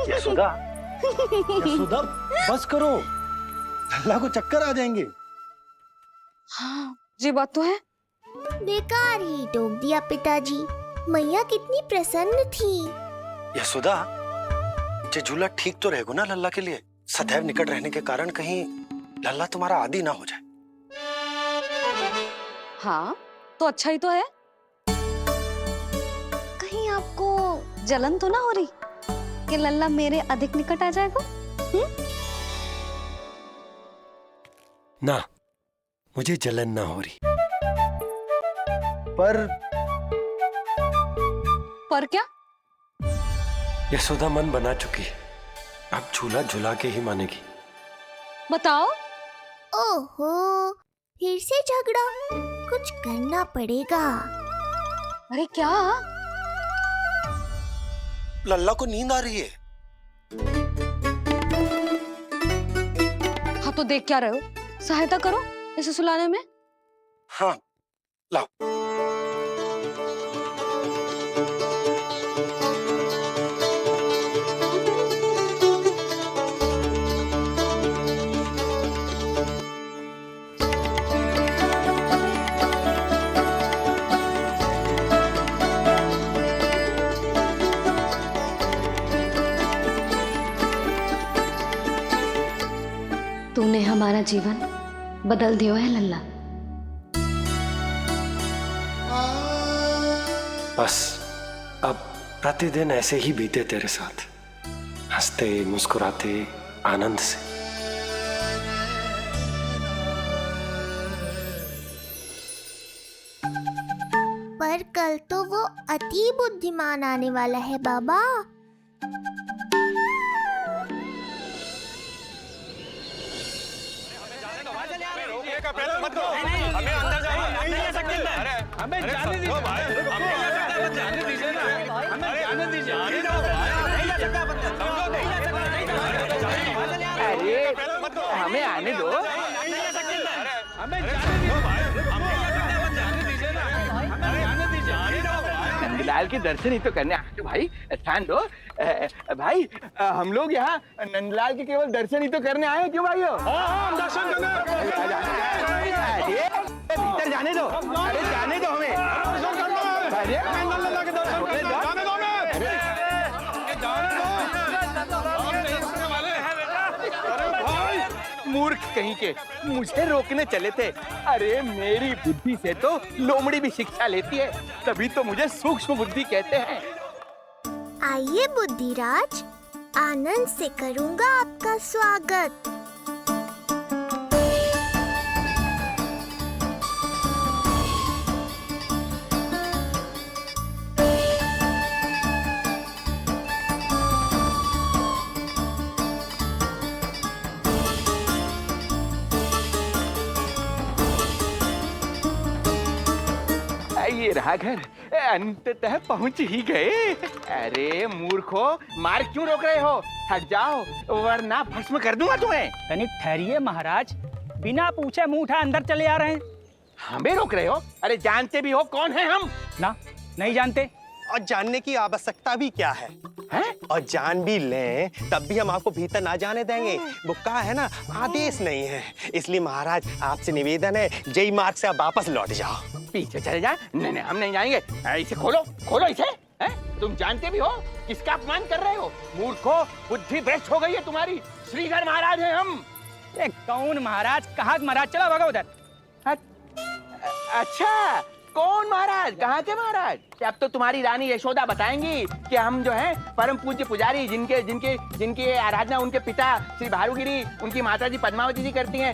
यशोदा, यशोदा बस करो, लल्ला को चक्कर आ जाएंगे। हाँ जी बात तो है। बेकार ही टोक दिया पिताजी। मैया कितनी प्रसन्न थी। यशोदा, ये झूला ठीक तो रहेगा ना लल्ला के लिए? सदैव निकट रहने के कारण कहीं लल्ला तुम्हारा आदी ना हो जाए। हाँ तो अच्छा ही तो है। कहीं आपको जलन तो ना हो रही कि लल्ला मेरे अधिक निकट आ जाएगा? ना, मुझे जलन ना हो रही। पर क्या? यशोदा मन बना चुकी है, अब झूला झूला के ही मानेगी। बताओ। ओहो, फिर से झगड़ा। कुछ करना पड़ेगा। अरे क्या? लल्ला को नींद आ रही है। हाँ तो देख क्या रहे हो? सहायता करो इसे सुलाने में। हाँ लाओ। तूने हमारा जीवन बदल दियो है लल्ला। बस अब प्रतिदिन ऐसे ही बीते तेरे साथ, हंसते मुस्कुराते आनंद से। पर कल तो वो अति बुद्धिमान आने वाला है बाबा। हमें अंदर जाने नहीं सकते। अरे हमें जाने दीजिए, हमें जाने दीजिए ना, हमें जाने दीजिए। नहीं जा सकता बंदा, नहीं जा सकता। अरे हमें आने दो। हमें जाने दीजिए ना, हमें जाने दीजिए। नंदलाल के दर्शन ही तो करने आए थे भाई, स्थान दो। भाई हम लोग यहाँ नंदलाल के केवल दर्शन ही तो करने आए हैं, क्यों भाइयों? हम दर्शन करने। भीतर जाने दो, अरे जाने दो हमें। अरे मूर्ख कहीं के, मुझे रोकने चले थे। अरे मेरी बुद्धि से तो लोमड़ी भी शिक्षा लेती है, तभी तो मुझे सूक्ष्म बुद्धि कहते हैं। आइए बुद्धिराज, आनंद से करूंगा आपका स्वागत। ये रहा घर, अंततः पहुंच ही गए। अरे मूर्खो, मार्ग क्यों रोक रहे हो? हट जाओ वरना भस्म कर दूंगा तुम्हें। तनिक ठहरिए महाराज, बिना पूछे मुंह उठा अंदर चले आ रहे हैं। हमें रोक रहे हो? अरे जानते भी हो कौन है हम? ना, नहीं जानते। और जानने की आवश्यकता भी क्या है? हैं? और जान भी लें तब भी हम आपको भीतर ना जाने देंगे। वो कहा है ना, आदेश नहीं है। इसलिए महाराज आपसे निवेदन है, जय मार्ग से आप वापस लौट जाओ। पीछे चले जाए? नहीं नहीं, हम नहीं जाएंगे। इसे खोलो, खोलो इसे। हैं? तुम जानते भी हो किसका अपमान कर रहे हो? मूर्खो, बुद्धि भ्रष्ट हो गई है तुम्हारी। श्रीधर महाराज हैं हम। कौन महाराज? कहाँ महाराज? चला भगा उधर। अच्छा, कौन महाराज? कहाँ के महाराज? अब तो तुम्हारी रानी यशोदा बताएंगी कि हम जो हैं परम पूज्य पुजारी, जिनके जिनके जिनकी आराधना उनके पिता श्री भारुगिरी, उनकी माता जी पद्मावती जी करती हैं।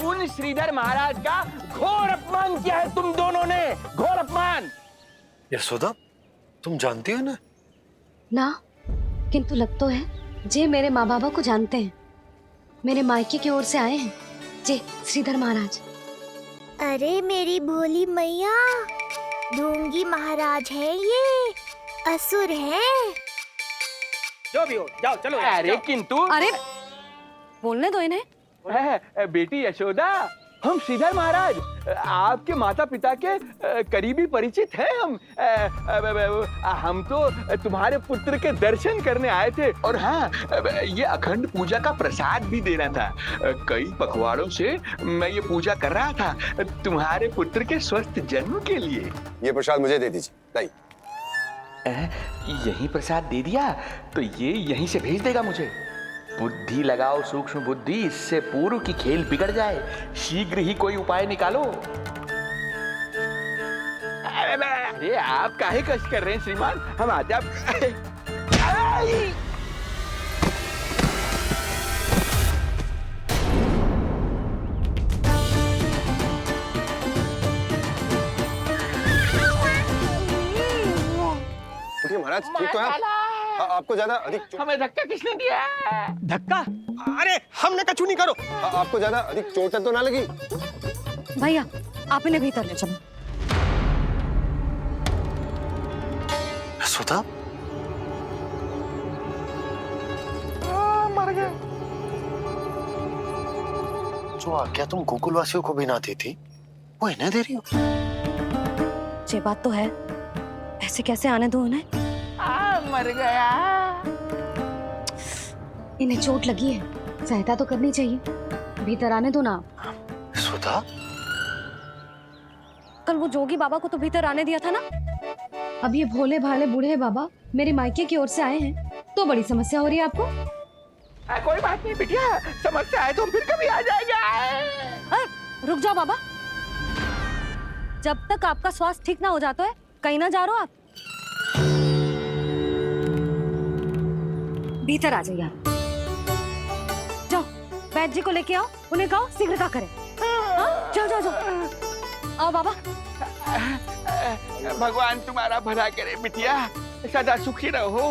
उन श्रीधर महाराज का घोर अपमान किया है तुम दोनों ने, घोर अपमान। यशोदा, तुम जानती हो ना? ना, किंतु लग तो है जे मेरे माँ बाबा को जानते हैं। मेरे मायके की ओर से आए हैं जे श्रीधर महाराज। अरे मेरी भोली मैया, ढोंगी महाराज है ये, असुर है। जो भी हो, जाओ चलो। अरे किंतु अरे बोलने दो इन्हें। बेटी यशोदा, हम श्रीधर महाराज आपके माता पिता के करीबी परिचित हैं हम। हम तो तुम्हारे पुत्र के दर्शन करने आए थे और हाँ, ये अखंड पूजा का प्रसाद भी देना था। कई पखवाड़ों से मैं ये पूजा कर रहा था तुम्हारे पुत्र के स्वस्थ जन्म के लिए। ये प्रसाद मुझे दे दीजिए। नहीं, यही प्रसाद दे दिया तो ये यहीं से भेज देगा मुझे। बुद्धि लगाओ सूक्ष्म बुद्धि, इससे पूर्व की खेल बिगड़ जाए, शीघ्र ही कोई उपाय निकालो। अरे आप काहे कष्ट कर रहे हैं श्रीमान, हम आते आप। महाराज ठीक तो है आप? आपको ज्यादा अधिक हमें धक्का किसने दिया? धक्का? अरे हमने कछु नहीं करो। आपको ज्यादा अधिक चोट तो ना लगी? भैया आप इन्हें भीतर ले चलो। यशोदा मर गए। जो आज्ञा तुम गोकुलवासियों को भी ना दी थी वो इन्हें दे रही हो? ये बात तो है, ऐसे कैसे आने दो उन्हें? मर गया। इन्हें चोट लगी है, सहायता तो करनी चाहिए, भीतर आने दो ना। यशोदा कल वो जोगी बाबा को तो भीतर आने दिया था ना। अब ये भोले भाले बूढ़े बाबा मेरे मायके की ओर से आए हैं तो बड़ी समस्या हो रही है आपको। कोई बात नहीं बिटिया, समस्या आए तो फिर कभी आ जाएगा। रुक जाओ बाबा, जब तक आपका स्वास्थ्य ठीक ना हो जाता है कहीं ना जा रहे हो आप। भीतर आ जाइए आप। जाओ वैद्य जी को लेके आओ, उन्हें कहो शीघ्रता करें। जाओ जाओ जाओ, आओ बाबा। भगवान तुम्हारा भला करे बिटिया, सदा सुखी रहो।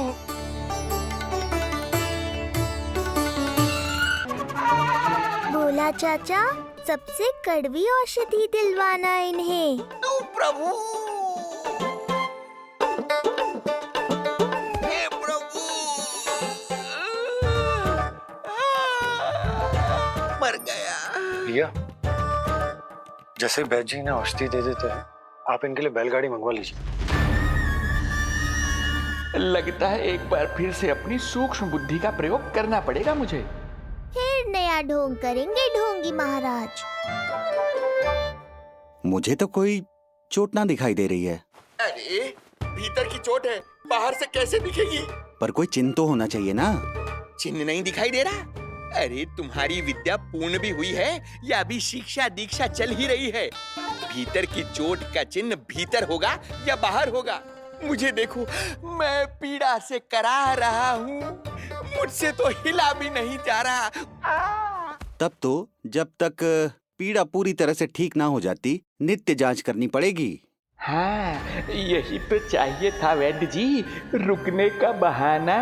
बोला चाचा, सबसे कड़वी औषधि दिलवाना इन्हें। तू प्रभु, हे प्रभु, मर गया। भैया जैसे वैद्य जी ने औषधि दे देते हैं, आप इनके लिए बैलगाड़ी मंगवा लीजिए। लगता है एक बार फिर से अपनी सूक्ष्म बुद्धि का प्रयोग करना पड़ेगा मुझे। फिर नया ढोंग करेंगे ढोंगी महाराज। मुझे तो कोई चोट ना दिखाई दे रही है। अरे भीतर की चोट है, बाहर से कैसे दिखेगी? पर कोई चिन्ह तो होना चाहिए ना। चिन्ह नहीं दिखाई दे रहा? अरे तुम्हारी विद्या पूर्ण भी हुई है या अभी शिक्षा दीक्षा चल ही रही है? भीतर की चोट का चिन्ह भीतर होगा या बाहर होगा? मुझे देखो, मैं पीड़ा से करा रहा हूँ, मुझसे तो हिला भी नहीं जा रहा। तब तो जब तक पीड़ा पूरी तरह से ठीक ना हो जाती नित्य जांच करनी पड़ेगी। हाँ, यही तो चाहिए था वैद्य जी, रुकने का बहाना।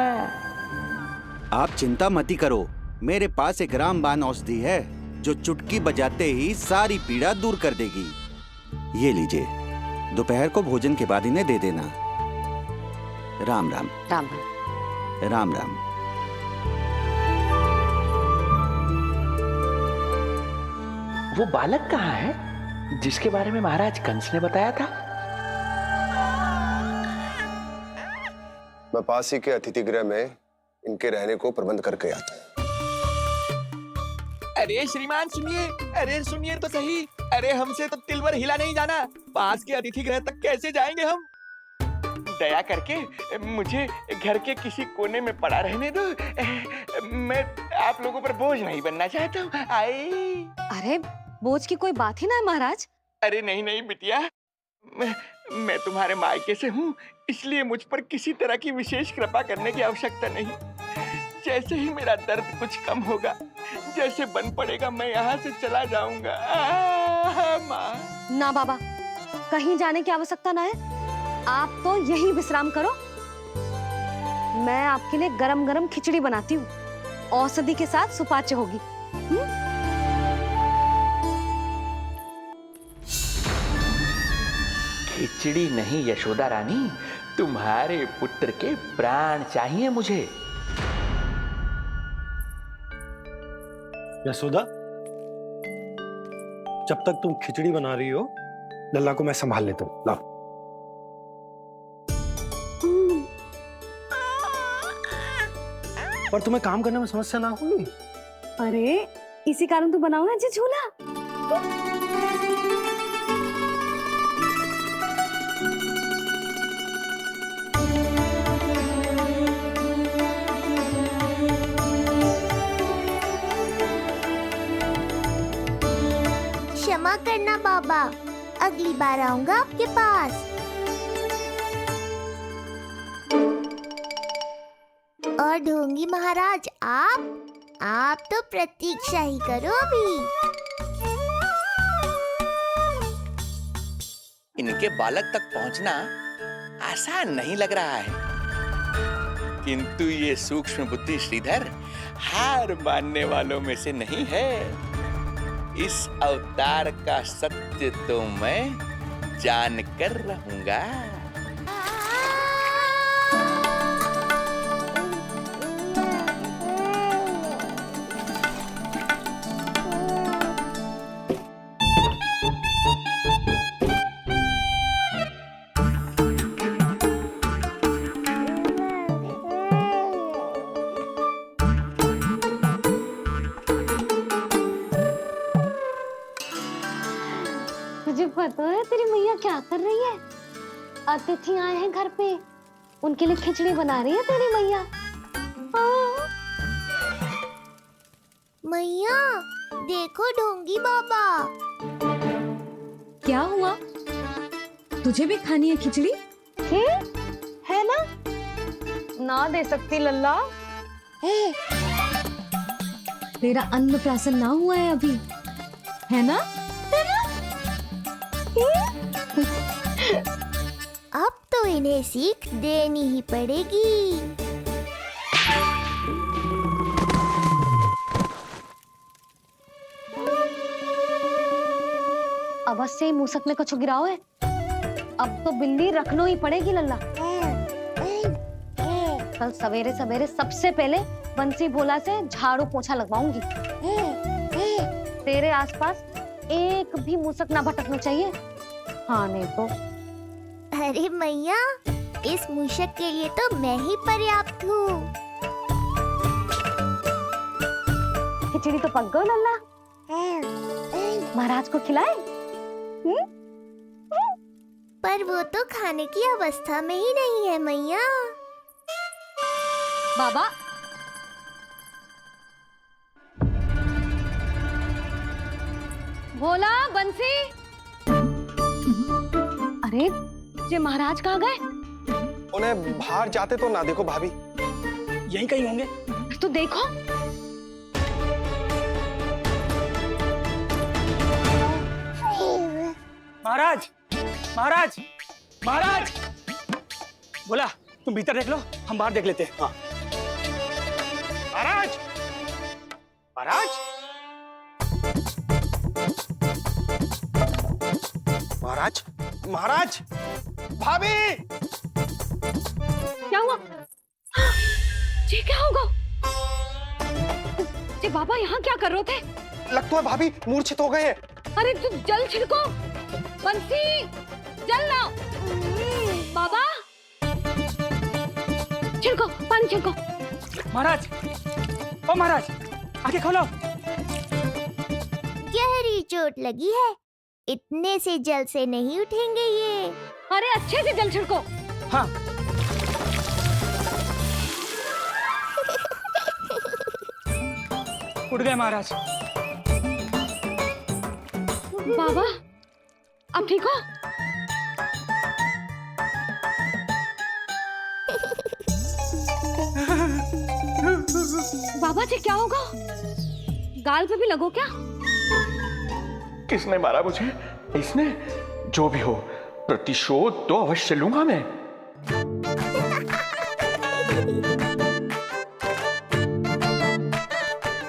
आप चिंता मती करो, मेरे पास एक रामबाण औषधि है जो चुटकी बजाते ही सारी पीड़ा दूर कर देगी। ये लीजिए, दोपहर को भोजन के बाद इन्हें दे देना। राम राम। राम राम राम। वो बालक कहाँ है जिसके बारे में महाराज कंस ने बताया था? मैं पास ही के अतिथि गृह में इनके रहने को प्रबंध करके आता हूँ। अरे श्रीमान सुनिए, अरे सुनिए तो सही। अरे हमसे तो तिलवर हिला नहीं जाना, पास के अतिथि गृह तक कैसे जाएंगे हम? दया करके मुझे घर के किसी कोने में पड़ा रहने दो, मैं आप लोगों पर बोझ नहीं बनना चाहता हूँ। आई। अरे बोझ की कोई बात ही ना है महाराज। अरे नहीं नहीं बिटिया, मैं तुम्हारे मायके से हूँ, इसलिए मुझ पर किसी तरह की विशेष कृपा करने की आवश्यकता नहीं। जैसे ही मेरा दर्द कुछ कम होगा, जैसे बन पड़ेगा, मैं यहाँ से चला जाऊंगा। माँ। ना बाबा, कहीं जाने की आवश्यकता ना है, आप तो यहीं विश्राम करो। मैं आपके लिए गरम गरम खिचड़ी बनाती हूँ, औषधि के साथ सुपाच्य होगी। खिचड़ी नहीं यशोदा रानी, तुम्हारे पुत्र के प्राण चाहिए मुझे। यशोदा, जब तक तुम खिचड़ी बना रही हो लल्ला को मैं संभाल लेता हूँ। लाओ। पर तुम्हें काम करने में समस्या ना होगी? अरे इसी कारण तो बनाओ ना जी झूला। क्षमा करना बाबा, अगली बार आऊंगा आपके पास। और ढोंगी महाराज, आप तो प्रतीक्षा ही करो अभी। इनके बालक तक पहुंचना आसान नहीं लग रहा है, किंतु ये सूक्ष्म बुद्धि श्रीधर हार मानने वालों में से नहीं है। इस अवतार का सत्य तो मैं जानकर रहूंगा। तुझे पता है तेरी मैया क्या कर रही है? अतिथि आए हैं घर पे, उनके लिए खिचड़ी बना रही है तेरी मैया। मैया देखो ढोंगी बाबा। क्या हुआ? तुझे भी खानी है खिचड़ी? है ना? ना दे सकती लल्ला। तेरा अन्न प्राशन ना हुआ है अभी, है ना? अब तो इन्हें सीख देनी ही पड़ेगी। अवश्य ही मूसक ने कुछ गिराओ है। अब तो बिल्ली रखना ही पड़ेगी लल्ला। कल सवेरे सवेरे सबसे पहले बंसी भोला से झाड़ू पोछा लगवाऊंगी। तेरे आसपास एक भी मूसक ना भटकना चाहिए। हाँ नहीं तो। अरे मैया, इस मूषक के लिए तो मैं ही पर्याप्त हूँ। खिचड़ी तो पक गई लल्ला। महाराज को खिलाए? पर वो तो खाने की अवस्था में ही नहीं है मैया। बाबा भोला, बंसी। अरे ये महाराज कहाँ गए? उन्हें बाहर जाते तो ना देखो भाभी। यहीं कहीं होंगे। तो देखो। महाराज, महाराज, महाराज। बोला तुम भीतर देख लो, हम बाहर देख लेते हैं। हाँ। महाराज, महाराज, महाराज, महाराज, भाभी। क्या हुआ? ये क्या होगा? ये बाबा यहाँ क्या कर रहे थे? लगता है भाभी मूर्छित हो गए हैं। अरे तू जल छिड़को। बंसी, जल लाओ। बाबा छिड़को, पानी छिड़को। महाराज, ओ महाराज, आंखें खोलो। गहरी चोट लगी है, इतने से जल से नहीं उठेंगे ये। अरे अच्छे से जल छिड़को। हाँ। उठ गए महाराज। बाबा अब ठीक हो? बाबा जी क्या होगा? गाल पे भी लगो क्या? किसने मारा मुझे? इसने? जो भी हो, प्रतिशोध तो अवश्य लूंगा मैं।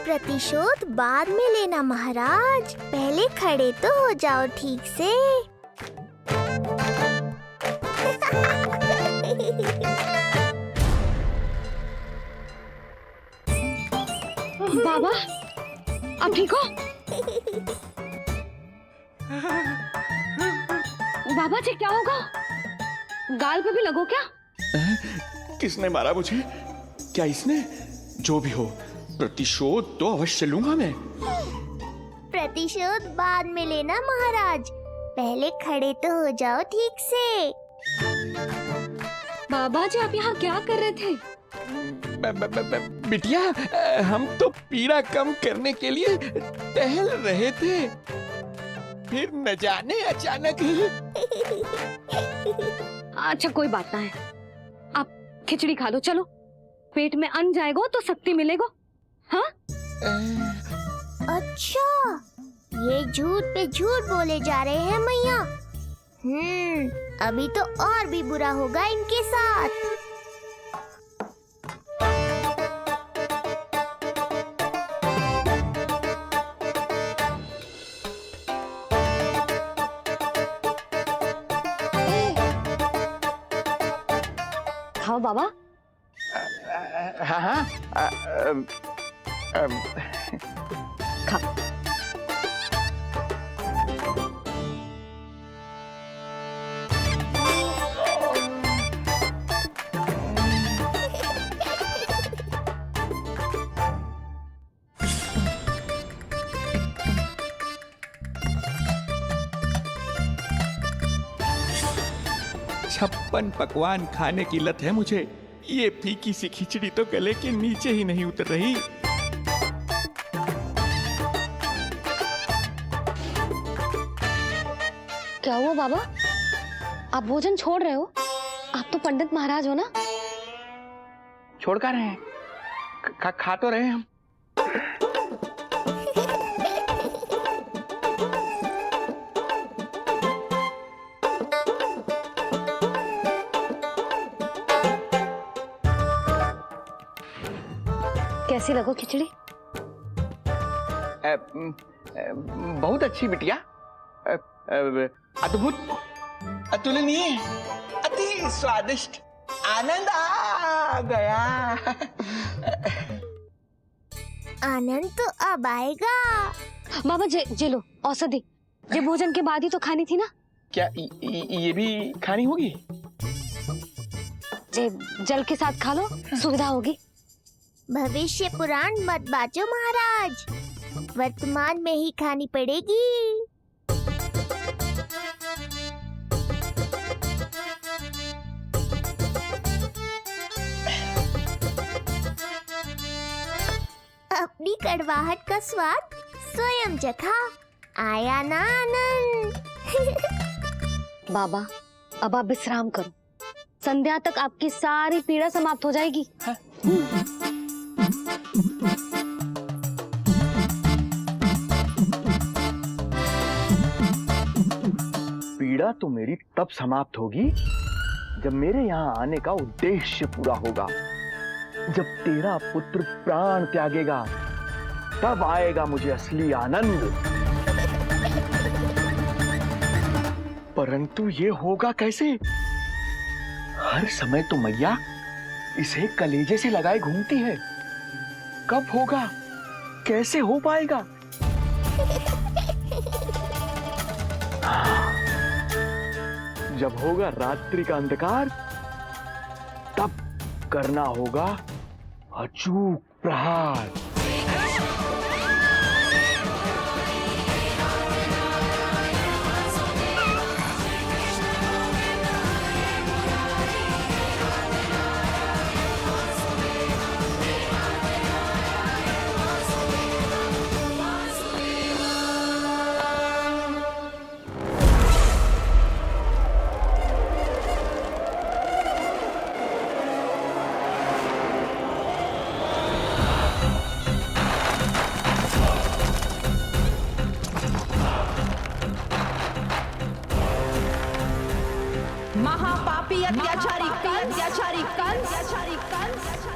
प्रतिशोध बाद में लेना महाराज, पहले खड़े तो हो जाओ ठीक से। बाबा अब ठीक हो? बाबा जी क्या होगा? गाल पे भी लगो क्या? किसने मारा मुझे? क्या इसने? जो भी हो, प्रतिशोध तो अवश्य लूंगा मैं। प्रतिशोध बाद में लेना महाराज, पहले खड़े तो हो जाओ ठीक से। बाबा जी आप यहाँ क्या कर रहे थे? बिटिया, हम तो पीड़ा कम करने के लिए टहल रहे थे, फिर न जाने अचानक ही। अच्छा कोई बात ना है, आप खिचड़ी खा लो, चलो पेट में अन्न जाएगा तो शक्ति मिलेगा। हाँ? अच्छा, ये झूठ पे झूठ बोले जा रहे हैं मैया। अभी तो और भी बुरा होगा इनके साथ। खाओ बाबा। हाँ, खा। छप्पन पकवान खाने की लत है मुझे। ये फीकी सी खिचड़ी तो गले के नीचे ही नहीं उतर रही। क्या हुआ बाबा? आप भोजन छोड़ रहे हो? आप तो पंडित महाराज हो ना? छोड़ कर रहे हैं, खा तो रहे हैं हम। कैसी लगो खिचड़ी? बहुत अच्छी बिटिया, अद्भुत, अतुलनीय, अति स्वादिष्ट, आनंद आ गया। आनंद तो अब आएगा। बाबा जे लो औषधि, ये भोजन के बाद ही तो खानी थी ना? क्या ये भी खानी होगी? जे जल के साथ खा लो, सुविधा होगी। भविष्य पुराण मत बाचो महाराज, वर्तमान में ही खानी पड़ेगी। अपनी कड़वाहट का स्वाद स्वयं चखा, आया ना आनंद। बाबा अब आप विश्राम करो, संध्या तक आपकी सारी पीड़ा समाप्त हो जाएगी। पीड़ा तो मेरी तब समाप्त होगी जब मेरे यहाँ आने का उद्देश्य पूरा होगा। जब तेरा पुत्र प्राण त्यागेगा, तब आएगा मुझे असली आनंद। परंतु ये होगा कैसे? हर समय तो मैया इसे कलेजे से लगाए घूमती है। कब होगा? कैसे हो पाएगा? जब होगा रात्रि का अंधकार, तब करना होगा अचूक प्रहार। महापापी अत्याचारी कंस,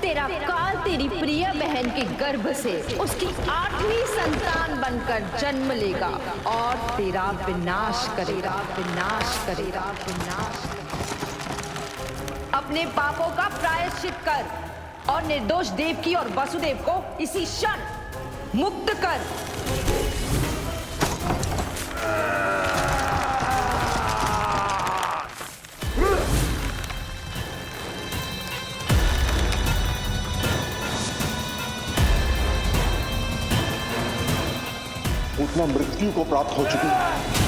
तेरा काल तेरी प्रिय बहन के गर्भ से उसकी 8वीं संतान बनकर जन्म लेगा और तेरा विनाश करेगा। अपने पापों का प्रायश्चित कर और निर्दोष देवकी और वसुदेव को इसी क्षण मुक्त कर। उतना मृत्यु को प्राप्त हो चुकी है।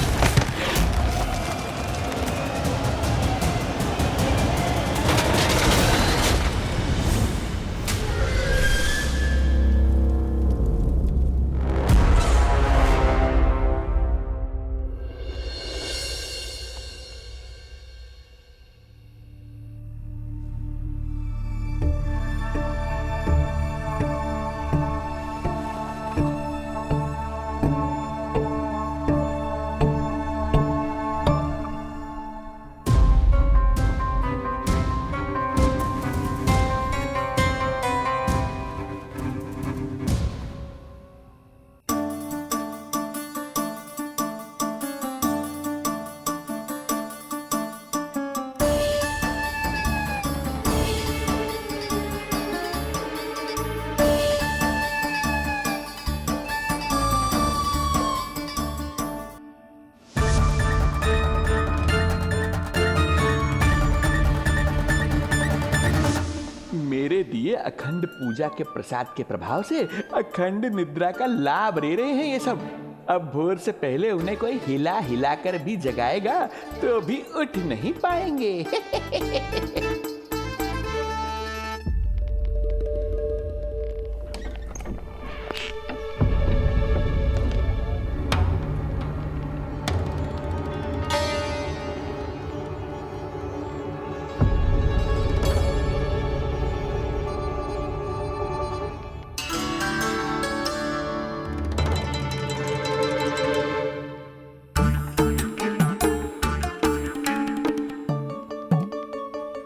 मेरे दिए अखंड पूजा के प्रसाद के प्रभाव से अखंड निद्रा का लाभ ले रहे हैं ये सब। अब भोर से पहले उन्हें कोई हिला हिलाकर भी जगाएगा तो भी उठ नहीं पाएंगे।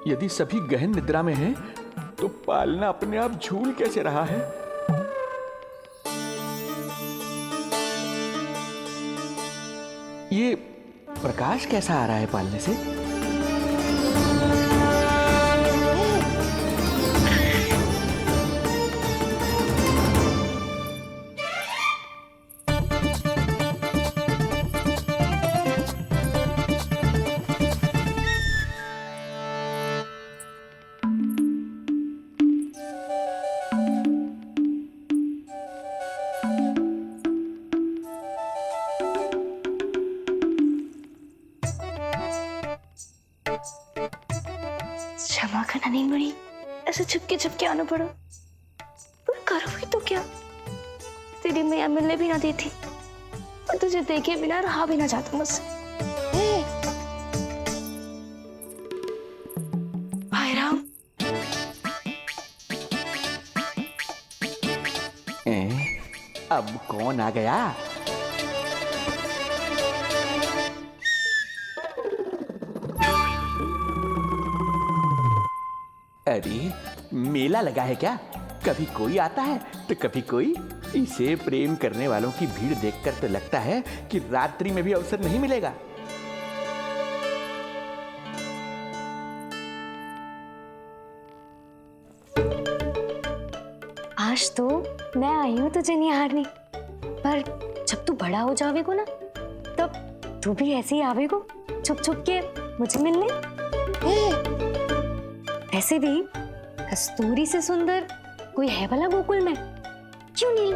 यदि सभी गहन निद्रा में हैं, तो पालना अपने आप झूल कैसे रहा है? ये प्रकाश कैसा आ रहा है पालने से? क्षमा करना नहीं मुड़ी, ऐसे छुपके आना पड़ा। पर करूँगी तो क्या? तेरी मैया मिलने भी ना दी थी और तुझे देखे बिना रहा भी ना जाता मुझसे। भाई राम, अब कौन आ गया? अरे मेला लगा है क्या? कभी कोई आता है तो कभी कोई। इसे प्रेम करने वालों की भीड़ देखकर तो लगता है कि रात्रि में भी अवसर नहीं मिलेगा। आज तो मैं आई हूँ तुझे निहारने, पर जब तू बड़ा हो जावेगो ना, तब तू भी ऐसे ही आवेगो छुप छुप के मुझे मिलने। ऐसे भी कस्तूरी से सुंदर कोई है भला गोकुल में? क्यों नहीं?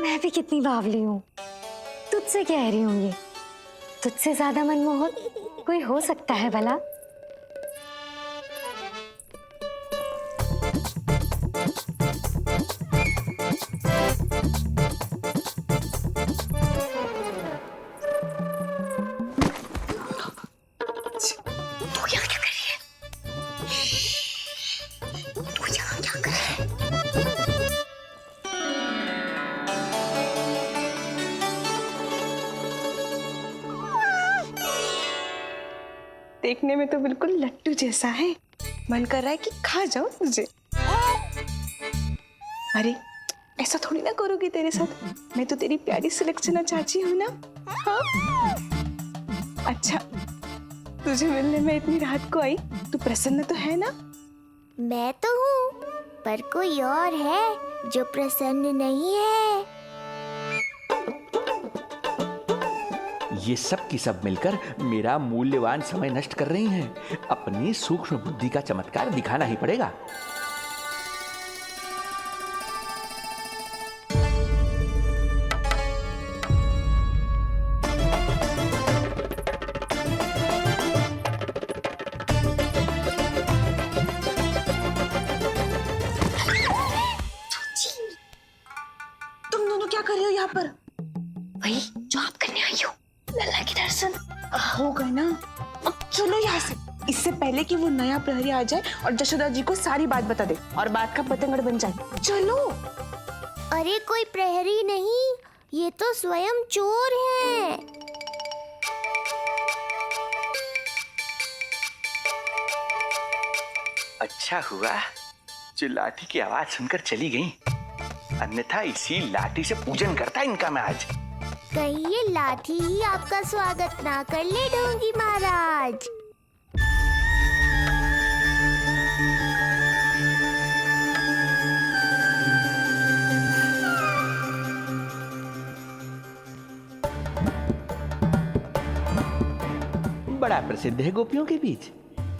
मैं भी कितनी बावली हूँ, तुझसे कह रही हूँ। ये तुझसे ज्यादा मनमोहक कोई हो सकता है भला? देखने में तो बिल्कुल लट्टू जैसा है, मन कर रहा है कि खा जाओ तुझे। अरे ऐसा थोड़ी ना करोगी तेरे साथ, मैं तो तेरी प्यारी सुलक्षणा चाची हूँ ना। हाँ? अच्छा, तुझे मिलने में इतनी रात को आई, तू प्रसन्न तो है ना? मैं तो हूँ, पर कोई और है जो प्रसन्न नहीं है। ये सब की सब मिलकर मेरा मूल्यवान समय नष्ट कर रही हैं। अपनी सूक्ष्म बुद्धि का चमत्कार दिखाना ही पड़ेगा। तुम दोनों क्या कर रहे हो यहाँ पर? वही जो आप करने आई हो, लल्ला के दर्शन हो गए ना। अब चलो यहाँ से, इससे पहले कि वो नया प्रहरी आ जाए और जशोदा जी को सारी बात बता दे और बात का पतंगड़ बन जाए। चलो। अरे कोई प्रहरी नहीं, ये तो स्वयं चोर है। अच्छा हुआ जो लाठी की आवाज सुनकर चली गई, अन्यथा इसी लाठी से पूजन करता इनका मैं आज। कहीं ये लाठी ही आपका स्वागत ना कर ले ढोंगी महाराज। बड़ा प्रसिद्ध है गोपियों के बीच।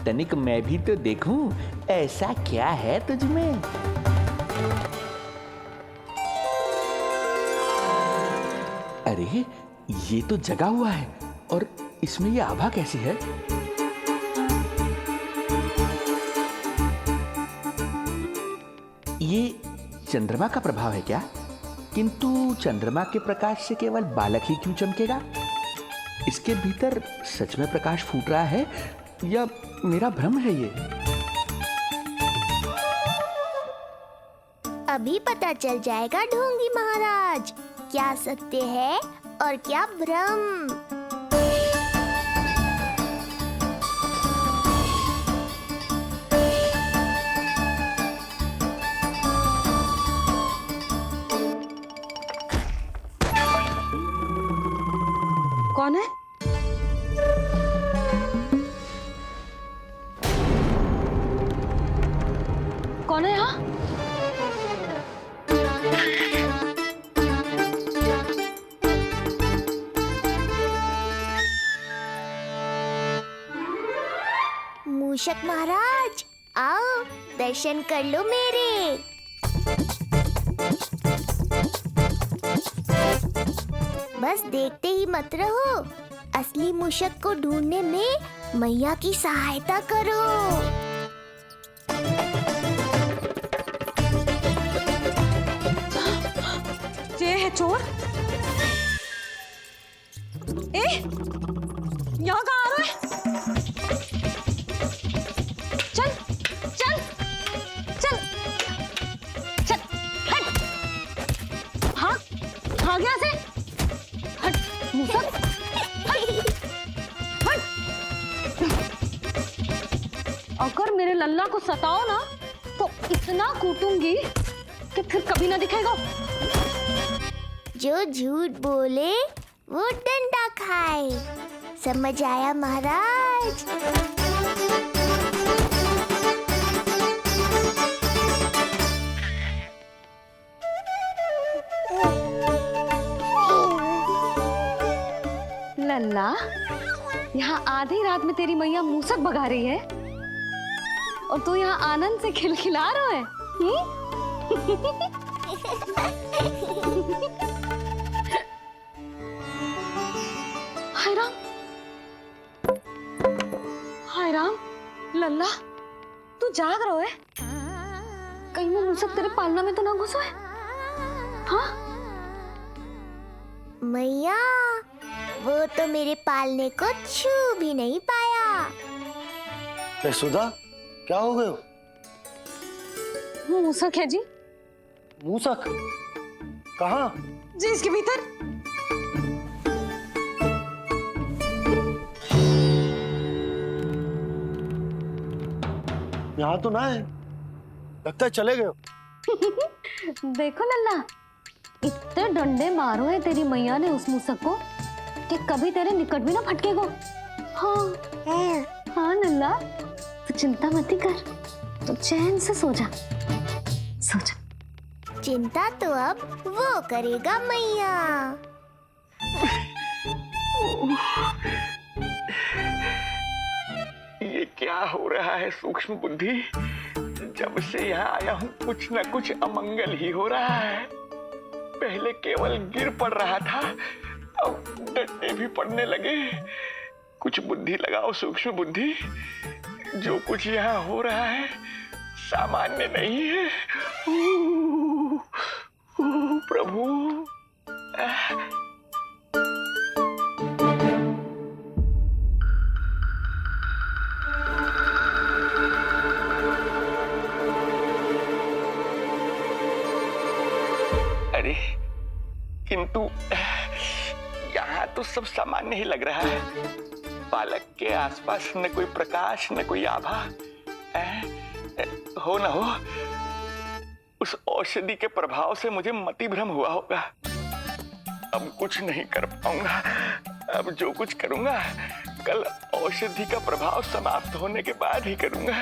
तनिक मैं भी तो देखूं ऐसा क्या है तुझमें। अरे ये तो जगा हुआ है और इसमें ये आभा कैसी है? ये चंद्रमा का प्रभाव है क्या? किंतु चंद्रमा के प्रकाश से केवल बालक ही क्यों चमकेगा? इसके भीतर सच में प्रकाश फूट रहा है या मेरा भ्रम है ये? अभी पता चल जाएगा ढोंगी महाराज, क्या सत्य है और क्या भ्रम। कौन है? कौन है यहाँ? मूषक महाराज आओ दर्शन कर लो मेरे। बस देखते ही मत रहो, असली मूषक को ढूंढने में मैया की सहायता करो। ये है चोर। यहाँ कहाँ आ रहा है? चल चल चल चल हट। हाँ भाग यहाँ से। हट मूसक हट हट। अगर मेरे लल्ला को सताओ ना तो इतना कूटूंगी कि फिर कभी ना दिखेगा। जो झूठ बोले वो डंडा खाए, समझ आया महाराज? लल्ला, यहाँ आधी रात में तेरी मैया मूसक भगा रही है और तू यहाँ आनंद से खिलखिला रहा है। हाय राम, हाय राम। लल्ला तू जाग रहा है? कहीं वो मूसक तेरे पालना में तो ना घुसो है? हाँ मैया, वो तो मेरे पालने को छू भी नहीं पाया। सुधा क्या हो गए? वो मूसक है जी। मूसक कहाँ? जी इसके भीतर। यहाँ तो ना है, लगता है चले गए। देखो लल्ला, इतने डंडे मारो है तेरी मैया ने उस मूसक को कि कभी तेरे निकट भी ना फटकेगा। हाँ हाँ लल्ला, तू चिंता मत कर, तू चैन से सो जा, सो जा। चिंता तो अब वो करेगा मैया। क्या हो रहा है सूक्ष्म बुद्धि? जब से यहाँ आया हूँ कुछ न कुछ अमंगल ही हो रहा है। पहले केवल गिर पड़ रहा था, अब डंडे भी पड़ने लगे। कुछ बुद्धि लगाओ सूक्ष्म बुद्धि, जो कुछ यहाँ हो रहा है सामान्य नहीं है। प्रभु। अरे किंतु यहाँ तो सब सामान्य ही लग रहा है। बालक के आसपास न कोई प्रकाश न कोई आभा। हो न हो उस औषधि के प्रभाव से मुझे मति भ्रम हुआ होगा। अब कुछ नहीं कर पाऊंगा। अब जो कुछ करूंगा कल औषधि का प्रभाव समाप्त होने के बाद ही करूंगा।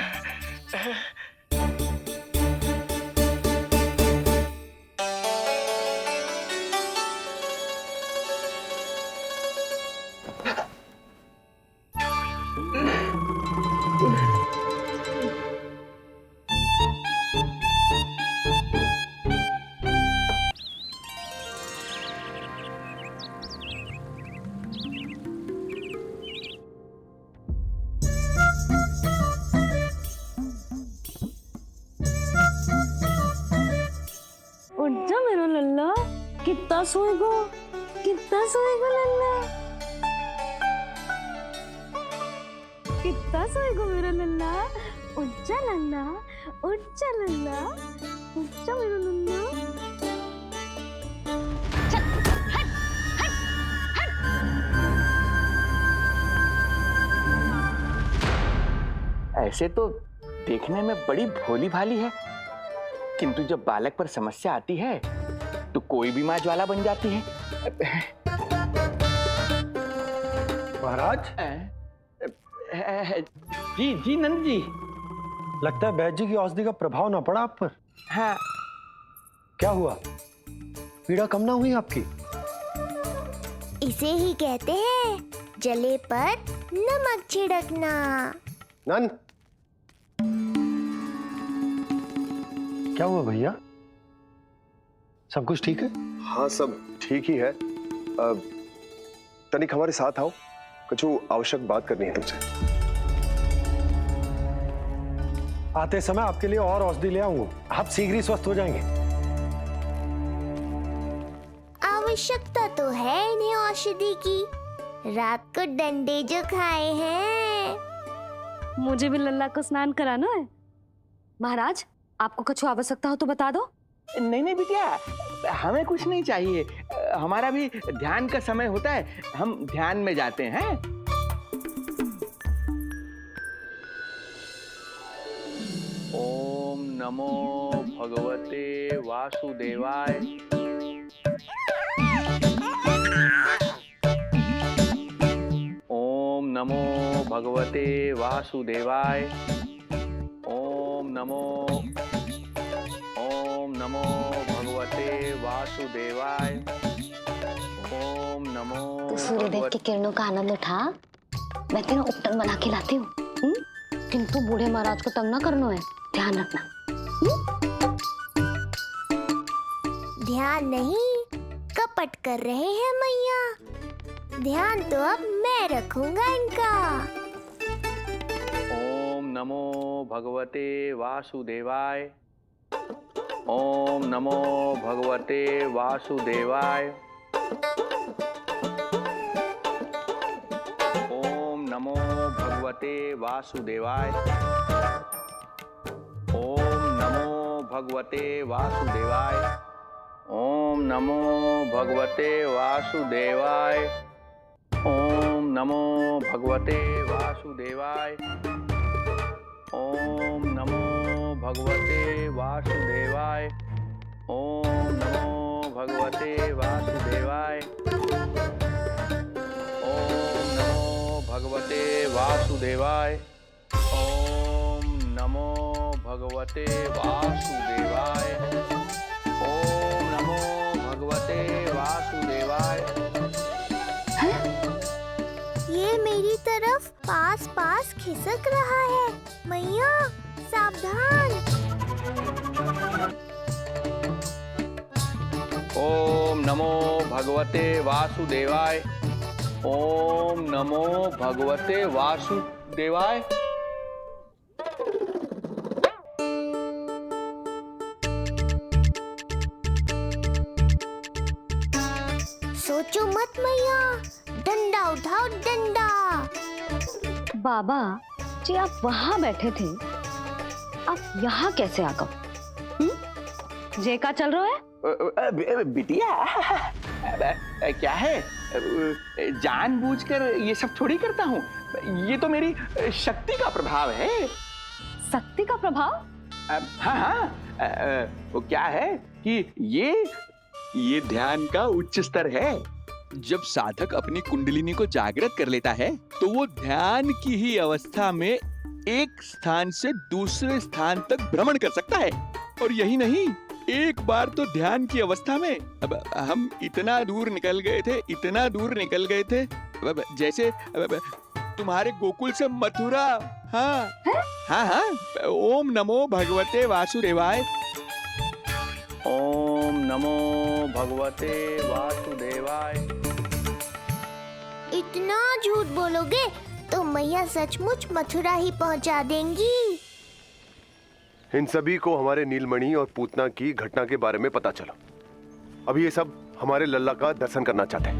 उठ जा मेरा लल्ला, कितना सोएगो लल्ला, कितना सोएगो मेरा लल्ला। उठ जा लल्ला, उठ जा लल्ला, उठ जा मेरा लल्ला। चल हट हट हट। ऐसे तो देखने में बड़ी भोली भाली है, किंतु जब बालक पर समस्या आती है तो कोई भी माँ ज्वाला बन जाती है। महाराज। जी जी नंद जी। लगता है बैद जी की औषधि का प्रभाव ना पड़ा आप पर। हाँ। क्या हुआ? पीड़ा कम ना हुई आपकी? इसे ही कहते हैं जले पर नमक छिड़कना। नंद, क्या हुआ भैया? सब कुछ ठीक है? हाँ सब ठीक ही है। तनिक हमारे साथ आओ, कुछ आवश्यक बात करनी है तुमसे। आते समय आपके लिए और औषधि ले आऊंगा, आप शीघ्र ही स्वस्थ हो जाएंगे। आवश्यकता तो है इन्हें औषधि की। रात को डंडे जो खाए हैं। मुझे भी लल्ला को स्नान कराना है। महाराज, आपको कुछ आवश्यकता हो तो बता दो। नहीं नहीं बिटिया, हमें कुछ नहीं चाहिए। हमारा भी ध्यान का समय होता है, हम ध्यान में जाते हैं। ओम नमो भगवते वासुदेवाय। ओम नमो भगवते वासुदेवाय। ओम नमो भगवते वासुदेवाय। ओम नमो। तो सूर्यदेव की किरणों का आनंद उठा, मैं तेरा उपटन बना के लाती हूँ। किंतु बूढ़े महाराज को तंग ना करना है, ध्यान रखना। ध्यान नहीं, कपट कर रहे हैं मैया। ध्यान तो अब मैं रखूंगा इनका। ओम नमो भगवते वासुदेवाय। ओम नमो भगवते वासुदेवाय। ओम नमो भगवते वासुदेवाय। ओम नमो भगवते वासुदेवाय। ओम नमो भगवते वासुदेवाय। ओम नमो भगवते वासुदेवाय। ओम नमो भगवते वासुदेवाय। ओम नमो भगवते वासुदेवाय। ओम नमो भगवते वासुदेवाय। ओम नमो भगवते वासुदेवाय। ओम नमो भगवते वासुदेवाय। ये मेरी तरफ पास पास खिसक रहा है। मैया सावधान। ओम नमो भगवते वासुदेवाय। ओम नमो भगवते वासुदेवाय। सोचो मत मैया, डंडा उठाओ डंडा। बाबा जी आप वहां बैठे थे, आप यहाँ कैसे आ गए? जे का चल रहा है? बिटिया क्या है, जानबूझकर ये सब थोड़ी करता हूँ। ये तो मेरी शक्ति का प्रभाव है। शक्ति का प्रभाव? हाँ हाँ, वो क्या है कि ये ध्यान का उच्च स्तर है। जब साधक अपनी कुंडलिनी को जागृत कर लेता है तो वो ध्यान की ही अवस्था में एक स्थान से दूसरे स्थान तक भ्रमण कर सकता है। और यही नहीं, एक बार तो ध्यान की अवस्था में अब हम इतना दूर निकल गए थे जैसे तुम्हारे गोकुल से मथुरा। हाँ हाँ हाँ। ओम नमो भगवते वासुदेवाय। ओम नमो भगवते वासुदेवाय। इतना झूठ बोलोगे तो मैया सचमुच मथुरा ही पहुंचा देंगी। इन सभी को हमारे नीलमणि और पूतना की घटना के बारे में पता चला। अभी ये सब हमारे लल्ला का दर्शन करना चाहते हैं।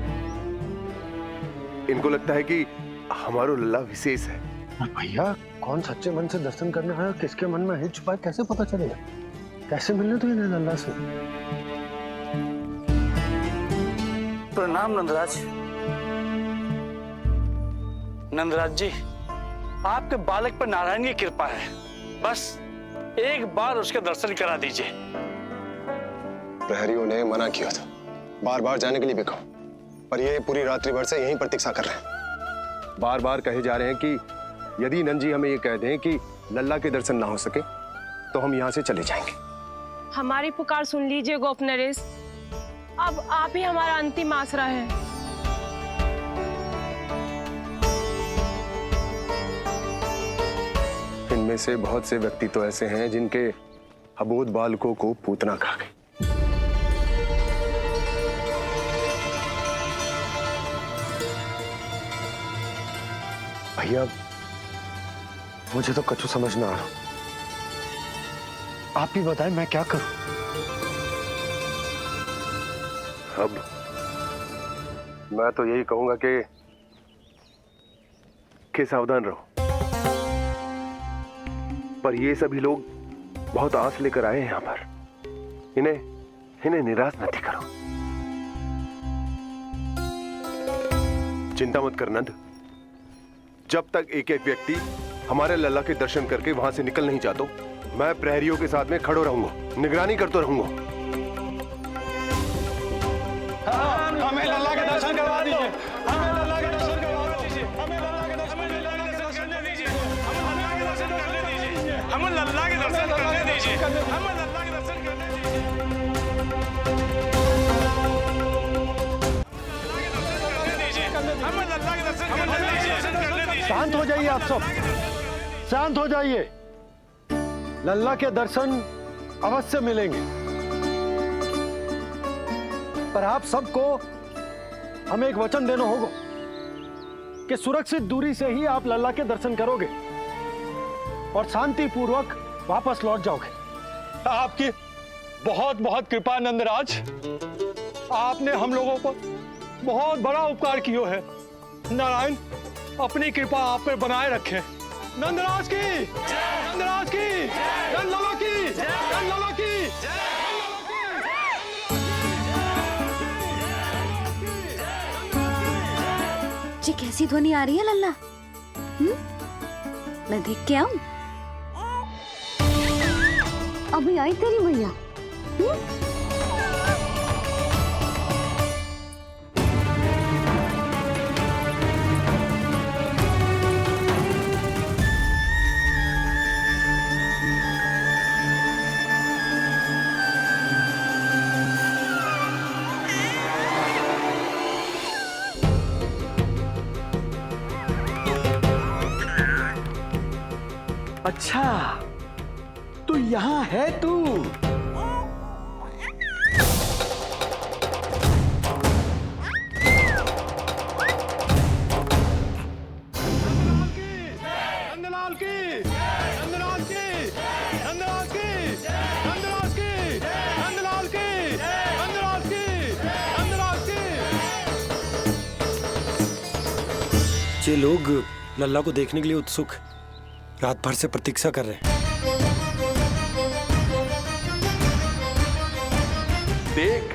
इनको लगता है कि हमारा लल्ला विशेष है। भैया कौन सच्चे मन से दर्शन करने आया, किसके मन में है छुपा, कैसे पता चलेगा? कैसे मिलने तो इन्हें लल्ला से? प्रणाम नंदराज। नंदराज जी, आपके बालक पर नारायण की कृपा है। बस एक बार उसके दर्शन करा दीजिए। प्रहरियों ने मना किया था, बार बार जाने के लिए भी कहा, पर ये पूरी रात्रि भर से यहीं प्रतीक्षा कर रहे हैं। बार बार कहे जा रहे हैं कि यदि नंद जी हमें ये कह दें कि लल्ला के दर्शन ना हो सके तो हम यहाँ से चले जाएंगे। हमारी पुकार सुन लीजिए गोप नरेश, अब आप ही हमारा अंतिम आसरा है। इनमें से बहुत से व्यक्ति तो ऐसे हैं जिनके अबोध बालकों को पूतना खा गई। भैया मुझे तो कछु समझ ना आ रहा। आप ही बताएं मैं क्या करूं? अब मैं तो यही कहूंगा कि सावधान रहो। पर ये सभी लोग बहुत आस लेकर आए हैं यहाँ पर। इन्हें निराश मत करो। चिंता मत कर नंद, जब तक एक एक व्यक्ति हमारे लल्ला के दर्शन करके वहां से निकल नहीं जाता, मैं प्रहरियों के साथ में खड़ो रहूंगा, निगरानी करते रहूंगा। हमें लल्ला के दर्शन करवा दीजिए। हमें लल्ला के दर्शन करवा दीजिए। हमें लल्ला के दर्शन करने दीजिए। हमें लल्ला के दर्शन करने दीजिए। हमें लल्ला के दर्शन करने दीजिए। हमें लल्ला के दर्शन करने दीजिए। हमें लल्ला के दर्शन करने दीजिए। शांत हो जाइए आप सब, शांत हो जाइए। लल्ला के दर्शन अवश्य मिलेंगे, पर आप सबको हमें एक वचन देना होगा कि सुरक्षित दूरी से ही आप लल्ला के दर्शन करोगे और शांति पूर्वक वापस लौट जाओगे। आपकी बहुत बहुत कृपा नंदराज। आपने हम लोगों को बहुत बड़ा उपकार किया है। नारायण अपनी कृपा आप पे बनाए रखे। नंदराज की, नंदराज की, नंदलाला की, नंदलाला की। जी कैसी ध्वनि आ रही है लल्ला? मैं देख के आऊं? अभी आई तेरी मैया। अच्छा, तो यहाँ है तू। नंदलाल की, नंदलाल की, नंदलाल की, नंदलाल की, नंदलाल की, नंदलाल की, नंदलाल की। ये लोग लल्ला को देखने के लिए उत्सुक रात भर से प्रतीक्षा कर रहे हैं। देख,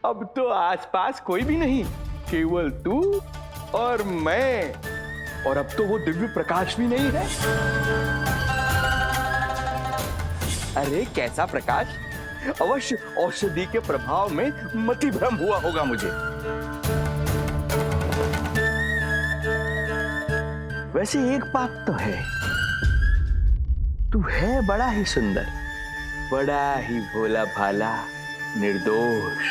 अब तो आसपास कोई भी नहीं, केवल तू और मैं। और अब तो वो दिव्य प्रकाश भी नहीं है। अरे कैसा प्रकाश? अवश्य औषधि के प्रभाव में मतिभ्रम हुआ होगा मुझे। वैसे एक बात तो है, तू है बड़ा ही सुंदर, बड़ा ही भोला भाला, निर्दोष।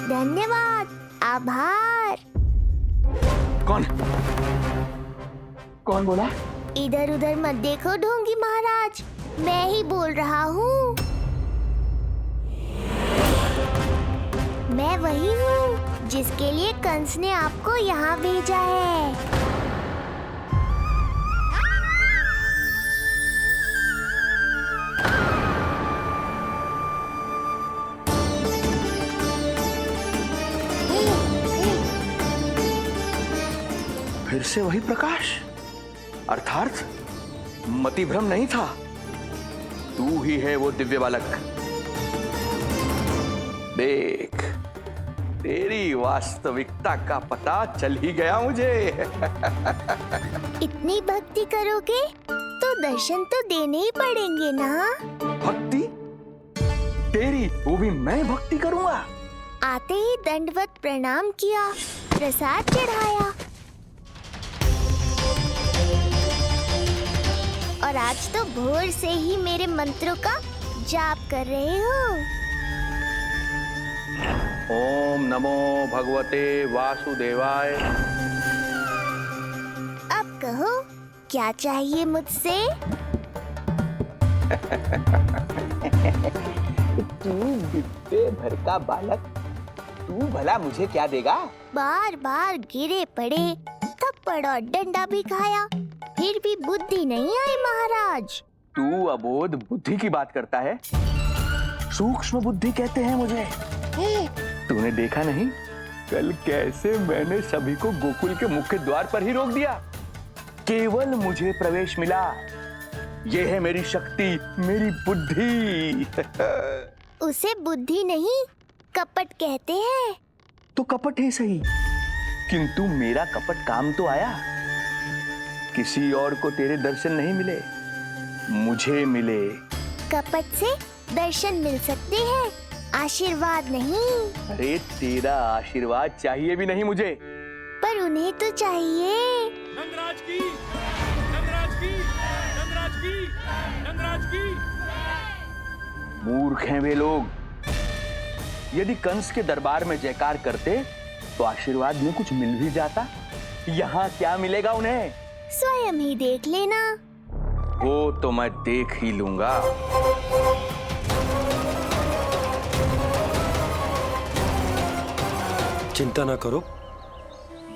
धन्यवाद, आभार। कौन कौन बोला? इधर उधर मत देखो ढोंगी महाराज, मैं ही बोल रहा हूँ। मैं वही हूँ जिसके लिए कंस ने आपको यहाँ भेजा है। फिर से वही प्रकाश, अर्थात मतिभ्रम नहीं था, तू ही है वो दिव्य बालक। देख, तेरी वास्तविकता का पता चल ही गया मुझे। इतनी भक्ति करोगे तो दर्शन तो देने ही पड़ेंगे ना। भक्ति? तेरी? वो भी मैं भक्ति करूंगा? आते ही दंडवत प्रणाम किया, प्रसाद चढ़ाया, और आज तो भोर से ही मेरे मंत्रों का जाप कर रहे हो। ओम नमो भगवते वासुदेवाय। अब कहो, क्या चाहिए मुझसे? तू विद्या भर का बालक, तू भला मुझे क्या देगा? बार बार गिरे पड़े, थप्पड़ और डंडा भी खाया, फिर भी बुद्धि नहीं आई महाराज। तू अबोध बुद्धि की बात करता है? सूक्ष्म बुद्धि कहते हैं मुझे। तूने देखा नहीं कल कैसे मैंने सभी को गोकुल के मुख्य द्वार पर ही रोक दिया? केवल मुझे प्रवेश मिला। ये है मेरी शक्ति, मेरी बुद्धि। उसे बुद्धि नहीं, कपट कहते हैं। तो कपट है सही, किंतु मेरा कपट काम तो आया। किसी और को तेरे दर्शन नहीं मिले, मुझे मिले। कपट से दर्शन मिल सकते हैं, आशीर्वाद नहीं। अरे तेरा आशीर्वाद चाहिए भी नहीं मुझे। पर उन्हें तो चाहिए। नंदराज की, नंदराज की, नंदराज की, नंदराज की। मूर्ख हैं वे लोग। यदि कंस के दरबार में जयकार करते तो आशीर्वाद में कुछ मिल भी जाता। यहाँ क्या मिलेगा उन्हें? स्वयं ही देख लेना। वो तो मैं देख ही लूंगा। चिंता ना करो,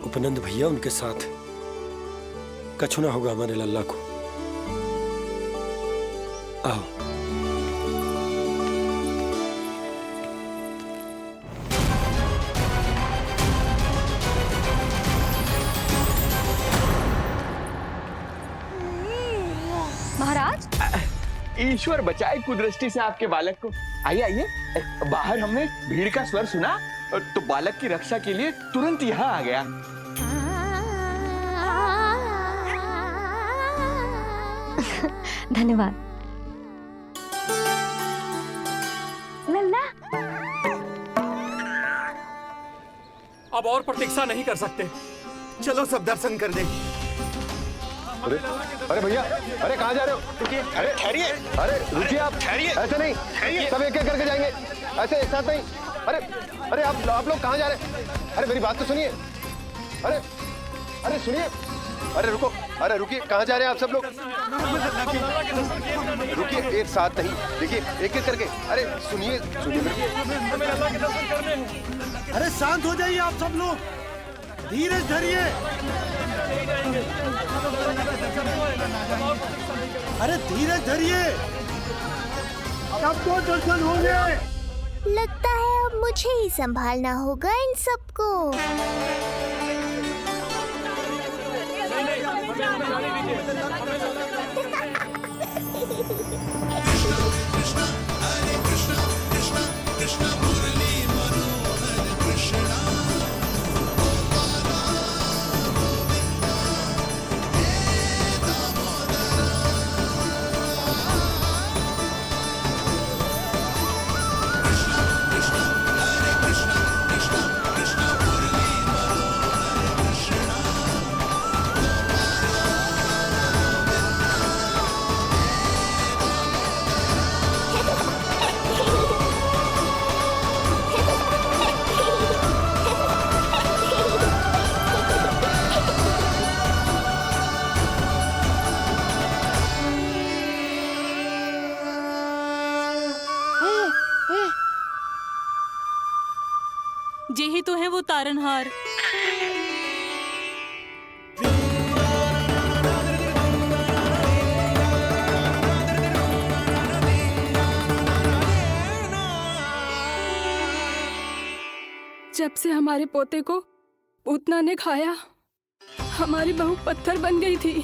उपनंद भैया उनके साथ, कछु ना होगा हमारे लल्ला को। आओ। महाराज, ईश्वर बचाए कुदृष्टि से आपके बालक को। आइए आइए, बाहर हमने भीड़ का स्वर सुना तो बालक की रक्षा के लिए तुरंत यहाँ आ गया। धन्यवाद। लल्ला, अब और प्रतीक्षा नहीं कर सकते, चलो सब दर्शन कर दें। अरे अरे भैया, अरे कहाँ जा रहे हो? अरे ठहरिए, अरे रुकिए, आप ठहरिए। ऐसे नहीं, सब एक एक करके जाएंगे, ऐसे एक साथ नहीं। अरे अरे आप लोग कहाँ जा रहे हैं? अरे मेरी बात तो सुनिए। अरे अरे सुनिए, अरे रुको। अरे रुकिए, कहाँ जा रहे हैं आप सब लोग? रुकिए, एक साथ नहीं, देखिए एक एक करके। अरे सुनिए सुनिए। अरे शांत हो जाइए आप सब लोग, धीरज धरिए। अरे धीरज धरिए, सबको दर्शन होंगे। लगता है अब मुझे ही संभालना होगा इन सबको। यही तो है वो तारनहार। जब से हमारे पोते को पूतना ने खाया, हमारी बहू पत्थर बन गई थी।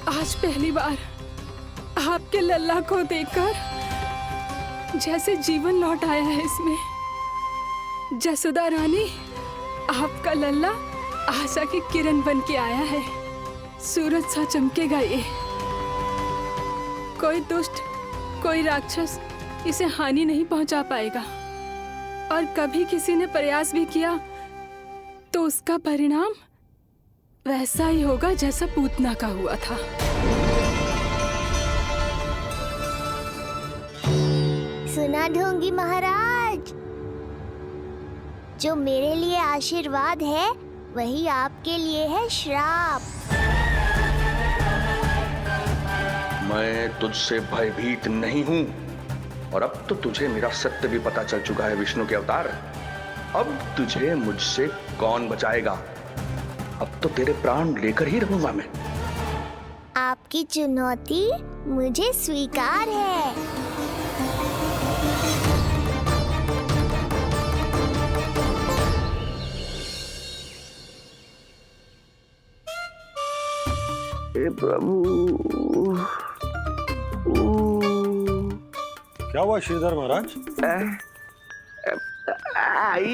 आज पहली बार आपके लल्ला को देखकर जैसे जीवन लौट आया है इसमें। जसोदा रानी, आपका लल्ला आशा की किरण बन के आया है। सूरज सा चमकेगा ये। कोई दुष्ट, कोई राक्षस इसे हानि नहीं पहुंचा पाएगा। और कभी किसी ने प्रयास भी किया तो उसका परिणाम वैसा ही होगा जैसा पूतना का हुआ था। सुना ढोंगी महाराज, जो मेरे लिए आशीर्वाद है वही आपके लिए है श्राप। मैं तुझसे भयभीत नहीं हूं, और अब तो तुझे मेरा सत्य भी पता चल चुका है विष्णु के अवतार। अब तुझे मुझसे कौन बचाएगा? अब तो तेरे प्राण लेकर ही रहूंगा मैं। आपकी चुनौती मुझे स्वीकार है। प्रभु, क्या हुआ श्रीधर महाराज?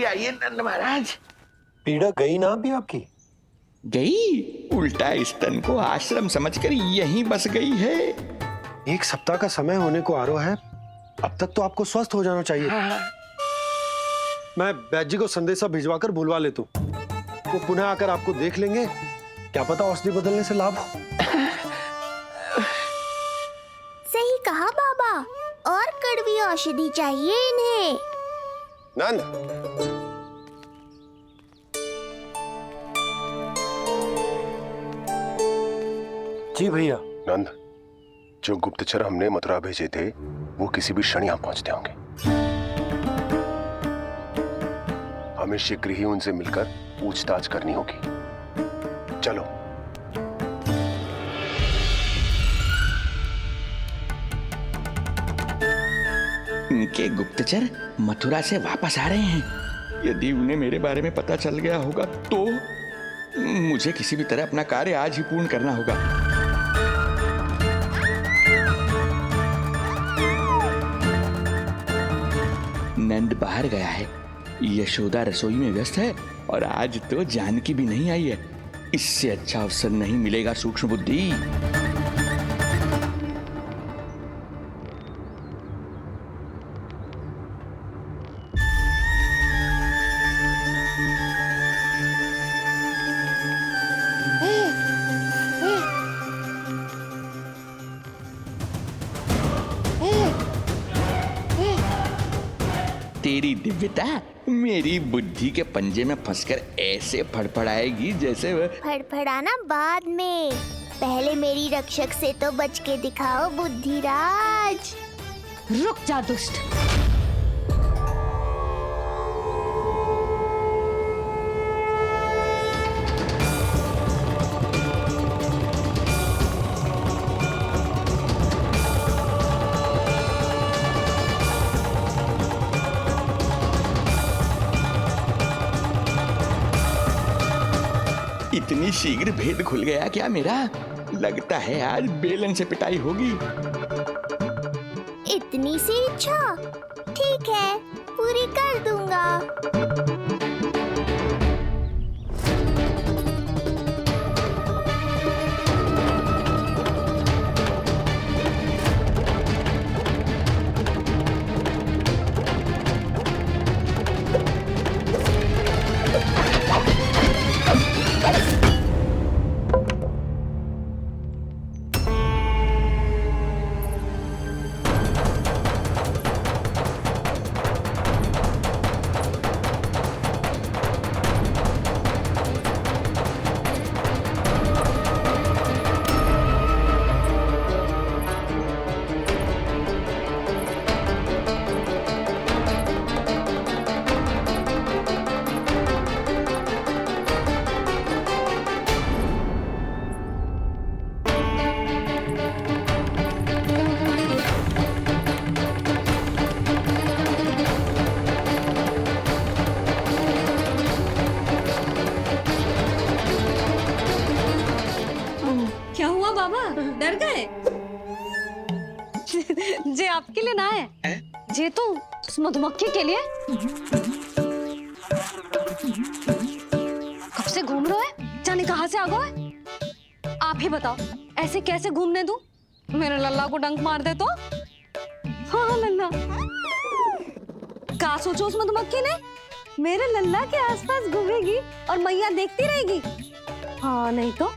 आइए नंद महाराज। पीड़ा गई ना अभी आपकी? गई? उल्टा इस तन को आश्रम समझकर यहीं बस गई है। 1 सप्ताह का समय होने को आ रहा है, अब तक तो आपको स्वस्थ हो जाना चाहिए। हाँ। मैं बैद जी को संदेशा भिजवाकर बुलवा लेता हूँ। वो पुनः आकर आपको देख लेंगे, क्या पता औषधि बदलने से लाभ हो। सही कहा बाबा, और कड़वी औषधि चाहिए इन्हें। नंद, जी भैया। नंद, जो गुप्तचर हमने मथुरा भेजे थे वो किसी भी क्षण यहाँ पहुंचते होंगे। हमें शीघ्र ही उनसे मिलकर पूछताछ करनी होगी। चलो। उनके गुप्तचर मथुरा से वापस आ रहे हैं। यदि उन्हें मेरे बारे में पता चल गया होगा तो मुझे किसी भी तरह अपना कार्य आज ही पूर्ण करना होगा। नंद बाहर गया है, यशोदा रसोई में व्यस्त है, और आज तो जानकी भी नहीं आई है। इससे अच्छा अवसर नहीं मिलेगा सूक्ष्म बुद्धि। तेरी दिव्यता मेरी बुद्धि के पंजे में फंसकर ऐसे फड़फड़ाएगी जैसे वह फड़फड़ाना बाद में, पहले मेरी रक्षक से तो बच के दिखाओ बुद्धिराज। रुक जा दुष्ट। इतनी शीघ्र भेद खुल गया क्या मेरा? लगता है आज बेलन से पिटाई होगी। इतनी सी इच्छा? ठीक है, पूरी कर दूंगा। क्या हुआ बाबा, डर गए? जे आपके लिए ना है, जे तो उस मधुमक्खी के लिए। कब से घूम रहे हो? जाने कहाँ से आ गए? आप ही बताओ, ऐसे कैसे घूमने दूं? मेरे लल्ला को डंक मार दे तो? हाँ लल्ला, क्या सोचो उस मधुमक्खी ने? मेरे लल्ला के आसपास घूमेगी और मैया देखती रहेगी। हाँ नहीं तो?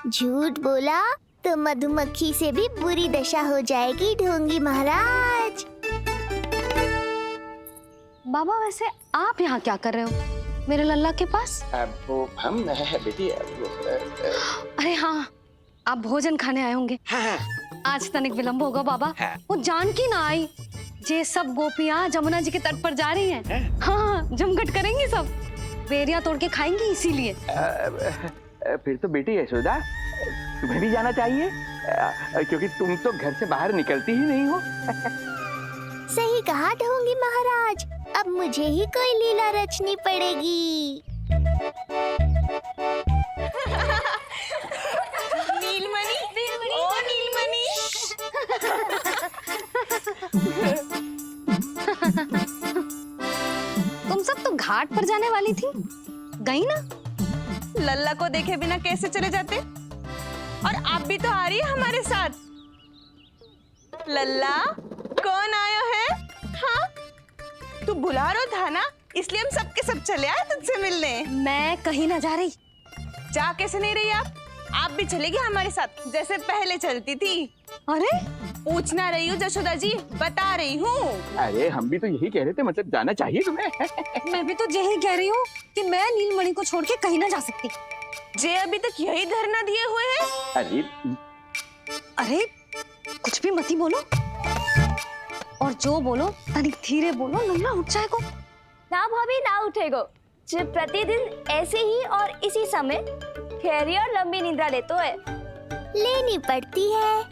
झूठ बोला तो मधुमक्खी से भी बुरी दशा हो जाएगी ढोंगी महाराज। बाबा वैसे आप यहाँ क्या कर रहे हो मेरे लल्ला के पास? वो हम बेटी अरे हाँ, आप भोजन खाने आए होंगे। हाँ। आज तनिक विलंब होगा बाबा। हाँ। वो जानकी ना आई, जे सब गोपियाँ जमुना जी के तट पर जा रही हैं। हाँ, जमघट करेंगी सब, बेरिया तोड़ के खाएंगी इसीलिए। फिर तो बेटी यशोदा तुम्हें भी जाना चाहिए, क्योंकि तुम तो घर से बाहर निकलती ही नहीं हो। सही कहा ढोंगी महाराज, अब मुझे ही कोई लीला रचनी पड़ेगी। नीलमणि, ओ नीलमणि। तुम सब तो घाट पर जाने वाली थी, गई ना? लल्ला को देखे बिना कैसे चले जाते? और आप भी तो आ रही है हमारे साथ। लल्ला, कौन आया है? हाँ, तू बुला रहा था ना, इसलिए हम सब के सब चले आए तुझसे मिलने। मैं कहीं ना जा रही। जा कैसे नहीं रही आप भी चलेगी हमारे साथ जैसे पहले चलती थी। अरे पूछना रही हूँ जशोदा जी, बता रही हूँ। अरे हम भी तो यही कह रहे थे, मतलब जाना चाहिए तुम्हें। मैं भी तो यही कह रही हूँ कि मैं नीलमणि को छोड़ के कहीं ना जा सकती। जे अभी तक यही धरना दिए हुए हैं। अरे कुछ भी मत ही बोलो, और जो बोलो तनिक धीरे बोलो, लल्ला उठ जाएगा। ना भाभी ना उठेगो, जो प्रतिदिन ऐसे ही और इसी समय गहरी और लंबी निद्रा लेते है। लेनी पड़ती है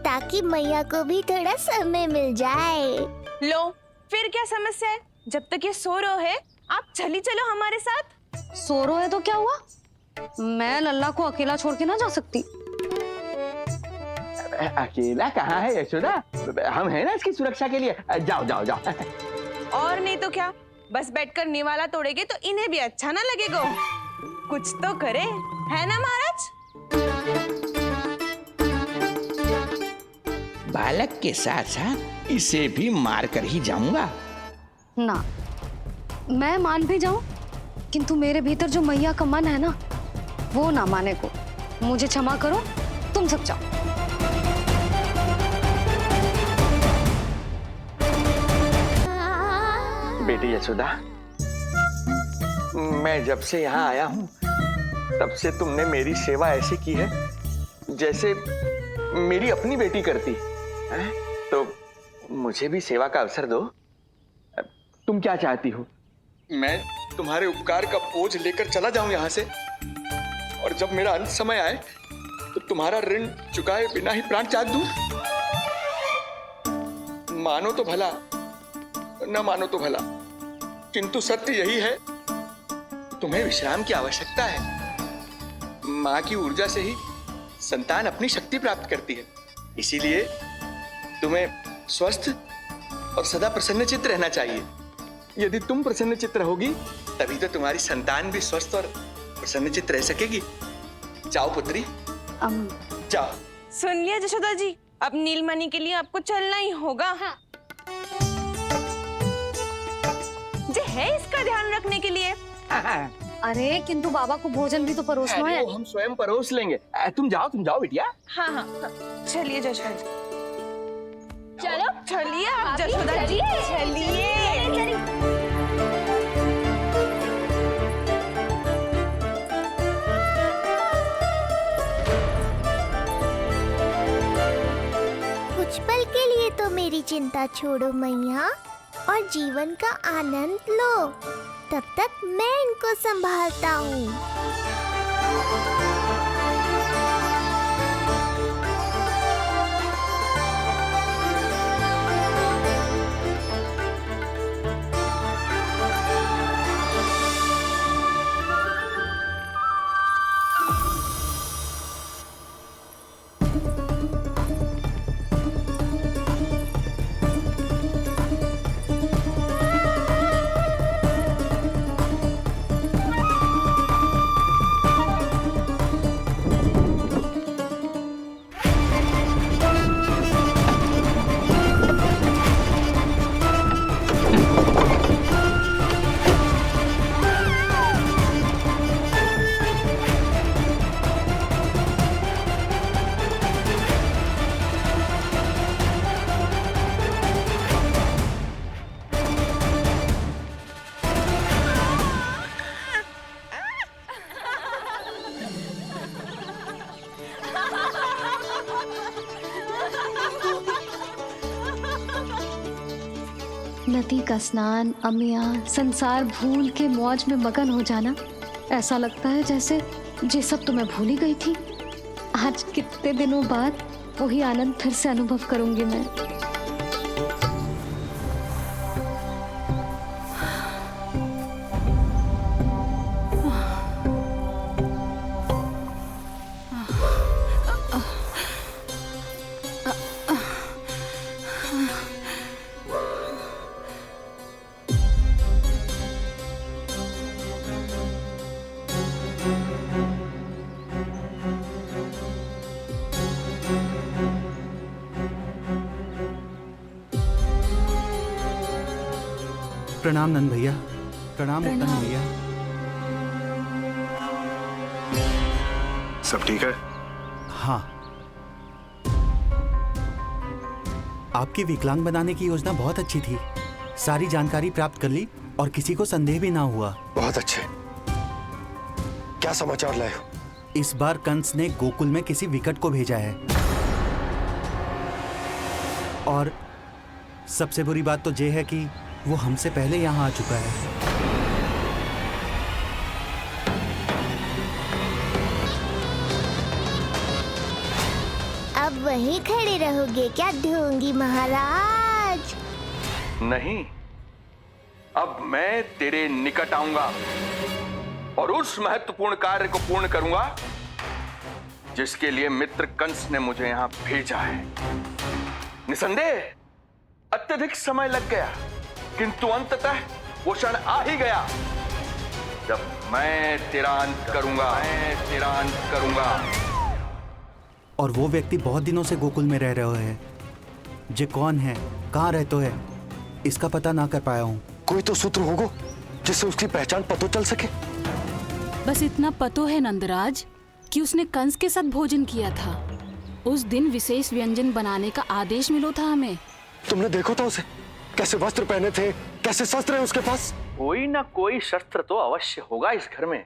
ताकि मैया को भी थोड़ा समय मिल जाए। लो फिर क्या समस्या है? जब तक ये सो रहे है आप चली चलो हमारे साथ। सो रहे है तो क्या हुआ? मैं लल्ला को अकेला छोड़ के ना जा सकती। अकेला कहाँ है यशोदा, हम हैं ना इसकी सुरक्षा के लिए। जाओ जाओ जाओ। और नहीं तो क्या, बस बैठकर निवाला तोड़ेगे तो इन्हें भी अच्छा ना लगेगा। कुछ तो करे, है ना महाराज? बालक के साथ साथ इसे भी मार कर ही जाऊंगा। ना, मैं मान भी जाऊं, किंतु मेरे भीतर जो मैया का मन है ना, वो ना माने को। मुझे क्षमा करो, तुम सब जाओ। बेटी यशोदा, मैं जब से यहाँ आया हूँ तब से तुमने मेरी सेवा ऐसी की है जैसे मेरी अपनी बेटी करती है। तो मुझे भी सेवा का अवसर दो। तुम क्या चाहती हो? मैं तुम्हारे उपकार का बोझ लेकर चला जाऊं यहाँ से, और जब मेरा अंत समय आए तो तुम्हारा ऋण चुकाए बिना ही प्राण त्याग दूं। मानो तो भला, न मानो तो भला, किंतु सत्य यही है, तुम्हें विश्राम की आवश्यकता है। माँ की ऊर्जा से ही संतान अपनी शक्ति प्राप्त करती है। इसीलिए तुम्हें स्वस्थ और सदा प्रसन्नचित्त रहना चाहिए। यदि तुम प्रसन्नचित्त रहोगी तभी तो तुम्हारी संतान भी स्वस्थ और प्रसन्नचित्त रह सकेगी। जाओ पुत्री, जाओ। सुन लिया यशोदा जी, अब नीलमणि के लिए आपको चलना ही होगा। हाँ। जे है इसका ध्यान रखने के लिए। अरे किंतु बाबा को भोजन भी तो परोसना है। हम स्वयं परोस लेंगे। तुम जाओ बिटिया। हाँ हाँ, चलिए यशोदा जी। चलो चलिए आप यशोदा जी, चलिए। कुछ पल के लिए तो मेरी चिंता छोड़ो मैया और जीवन का आनंद लो। तब तक मैं इनको संभालता हूँ। नदी का स्नान, अमिया, संसार भूल के मौज में मगन हो जाना, ऐसा लगता है जैसे ये सब तो मैं भूल ही गई थी। आज कितने दिनों बाद वही आनंद फिर से अनुभव करूंगी मैं। प्रणाम नंद भैया। प्रणाम नंद भैया। सब ठीक है? हाँ। आपकी विकलांग बनाने की योजना बहुत अच्छी थी। सारी जानकारी प्राप्त कर ली और किसी को संदेह भी ना हुआ। बहुत अच्छे। क्या समाचार लाए हो? इस बार कंस ने गोकुल में किसी विकट को भेजा है, और सबसे बुरी बात तो ये है कि वो हमसे पहले यहाँ आ चुका है। अब वहीं खड़े रहोगे क्या ढोंगी महाराज? नहीं, अब मैं तेरे निकट आऊंगा और उस महत्वपूर्ण कार्य को पूर्ण करूंगा जिसके लिए मित्र कंस ने मुझे यहाँ भेजा है। निसंदेह अत्यधिक समय लग गया, किंतु अंततः वो क्षण आ ही गया जब मैं तेरा अंत करूंगा। और वो व्यक्ति बहुत दिनों से गोकुल में रह रहे हैं। जे कौन है, कहाँ रहते है, इसका पता ना कर पाया हूँ। कोई तो सूत्र होगा जिससे उसकी पहचान पता चल सके। बस इतना पतो है नंदराज कि उसने कंस के साथ भोजन किया था। उस दिन विशेष व्यंजन बनाने का आदेश मिलो था हमें। तुमने देखो था उसे? कैसे वस्त्र पहने थे, कैसे शस्त्र है उसके पास? कोई ना कोई शस्त्र तो अवश्य होगा इस घर में।